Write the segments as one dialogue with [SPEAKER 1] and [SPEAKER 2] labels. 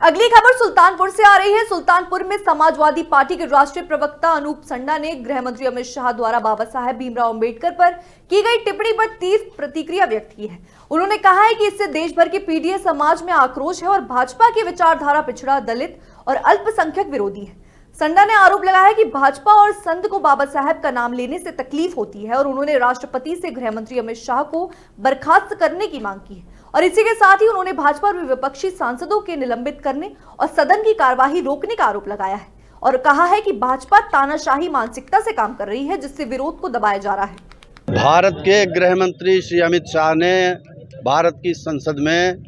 [SPEAKER 1] अगली खबर सुल्तानपुर से आ रही है। सुल्तानपुर में समाजवादी पार्टी के राष्ट्रीय प्रवक्ता अनूप संडा ने गृह मंत्री अमित शाह द्वारा बाबा साहेब भीमराव अंबेडकर पर की गई टिप्पणी पर तीव्र प्रतिक्रिया व्यक्त की है। उन्होंने कहा है कि इससे देश भर के पीडीए समाज में आक्रोश है और भाजपा की विचारधारा पिछड़ा, दलित और अल्पसंख्यक विरोधी है। संडा ने आरोप लगाया कि भाजपा और संत को बाबा साहेब का नाम लेने से तकलीफ होती है और उन्होंने राष्ट्रपति से गृह मंत्री अमित शाह को बर्खास्त करने की मांग की है। और इसी के साथ ही उन्होंने भाजपा और विपक्षी सांसदों के निलंबित करने और सदन की कार्यवाही रोकने का आरोप लगाया है और कहा है कि भाजपा तानाशाही मानसिकता से काम कर रही है, जिससे विरोध को दबाया जा रहा है।
[SPEAKER 2] भारत के गृह मंत्री श्री अमित शाह ने भारत की संसद में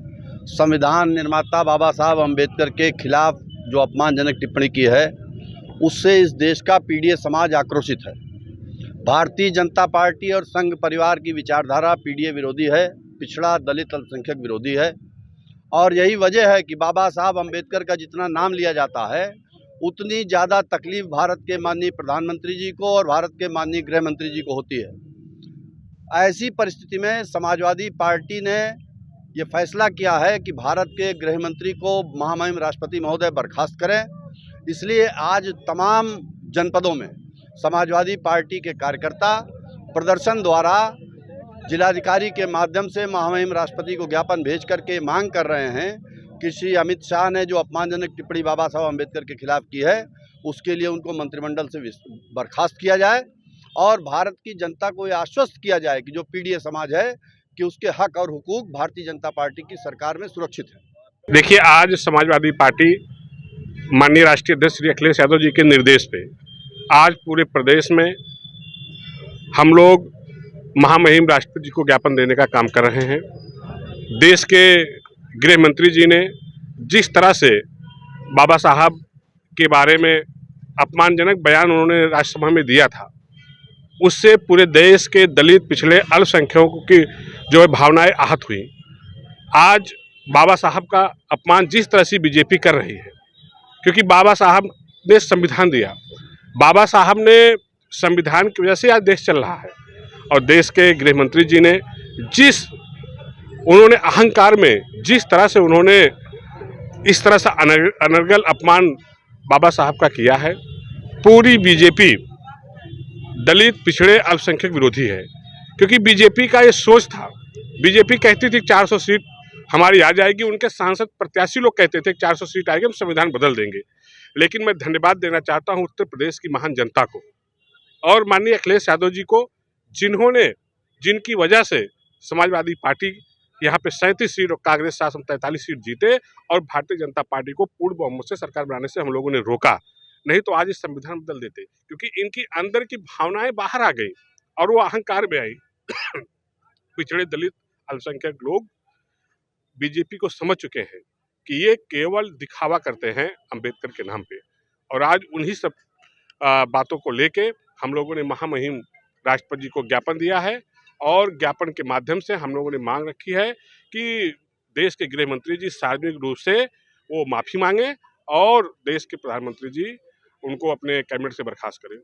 [SPEAKER 2] संविधान निर्माता बाबा साहब अम्बेडकर के खिलाफ जो अपमानजनक टिप्पणी की है, उससे इस देश का पीडीए समाज आक्रोशित है। भारतीय जनता पार्टी और संघ परिवार की विचारधारा पीडीए विरोधी है, पिछड़ा, दलित, अल्पसंख्यक विरोधी है। और यही वजह है कि बाबा साहब अम्बेडकर का जितना नाम लिया जाता है, उतनी ज़्यादा तकलीफ भारत के माननीय प्रधानमंत्री जी को और भारत के माननीय गृह मंत्री जी को होती है। ऐसी परिस्थिति में समाजवादी पार्टी ने ये फैसला किया है कि भारत के गृह मंत्री को महामहिम राष्ट्रपति महोदय बर्खास्त करें। इसलिए आज तमाम जनपदों में समाजवादी पार्टी के कार्यकर्ता प्रदर्शन द्वारा जिलाधिकारी के माध्यम से महामहिम राष्ट्रपति को ज्ञापन भेज करके मांग कर रहे हैं कि श्री अमित शाह ने जो अपमानजनक टिप्पणी बाबा साहब अम्बेडकर के खिलाफ की है, उसके लिए उनको मंत्रिमंडल से बर्खास्त किया जाए और भारत की जनता को ये आश्वस्त किया जाए कि जो पीडीए समाज है कि उसके हक और हुकूक भारतीय जनता पार्टी की सरकार में सुरक्षित है।
[SPEAKER 3] देखिए, आज समाजवादी पार्टी माननीय राष्ट्रीय अध्यक्ष श्री अखिलेश यादव जी के निर्देश पे आज पूरे प्रदेश में हम लोग महामहिम राष्ट्रपति जी को ज्ञापन देने का काम कर रहे हैं। देश के गृह मंत्री जी ने जिस तरह से बाबा साहब के बारे में अपमानजनक बयान उन्होंने राज्यसभा में दिया था, उससे पूरे देश के दलित, पिछड़े, अल्पसंख्यकों की जो है भावनाएं आहत हुई। आज बाबा साहब का अपमान जिस तरह से बीजेपी कर रही है, क्योंकि बाबा साहब ने संविधान दिया, बाबा साहब ने संविधान की वजह से आज देश चल रहा है। और देश के गृह मंत्री जी ने उन्होंने अहंकार में जिस तरह से उन्होंने इस तरह से अनर्गल अपमान बाबा साहब का किया है, पूरी बीजेपी दलित, पिछड़े, अल्पसंख्यक विरोधी है। क्योंकि बीजेपी का ये सोच था, बीजेपी कहती थी 400 सीट हमारी आ जाएगी, उनके सांसद प्रत्याशी लोग कहते थे 400 सीट आएगी, हम संविधान बदल देंगे। लेकिन मैं धन्यवाद देना चाहता हूं उत्तर प्रदेश की महान जनता को और माननीय अखिलेश यादव जी को, जिनकी वजह से समाजवादी पार्टी यहाँ पे 37 सीट और कांग्रेस शासन 43 सीट जीते और भारतीय जनता पार्टी को पूर्ण बहुमत से सरकार बनाने से हम लोगों ने रोका। नहीं तो आज इस संविधान बदल देते, क्योंकि इनकी अंदर की भावनाएं बाहर आ गई और वो अहंकार में आई। पिछड़े, दलित, अल्पसंख्यक लोग बीजेपी को समझ चुके हैं कि ये केवल दिखावा करते हैं अंबेडकर के नाम पे। और आज उन्हीं सब बातों को लेके हम लोगों ने महामहिम राष्ट्रपति जी को ज्ञापन दिया है और ज्ञापन के माध्यम से हम लोगों ने मांग रखी है कि देश के गृह मंत्री जी सार्वजनिक रूप से वो माफ़ी मांगे और देश के प्रधानमंत्री जी उनको अपने कैबिनेट से बर्खास्त करें।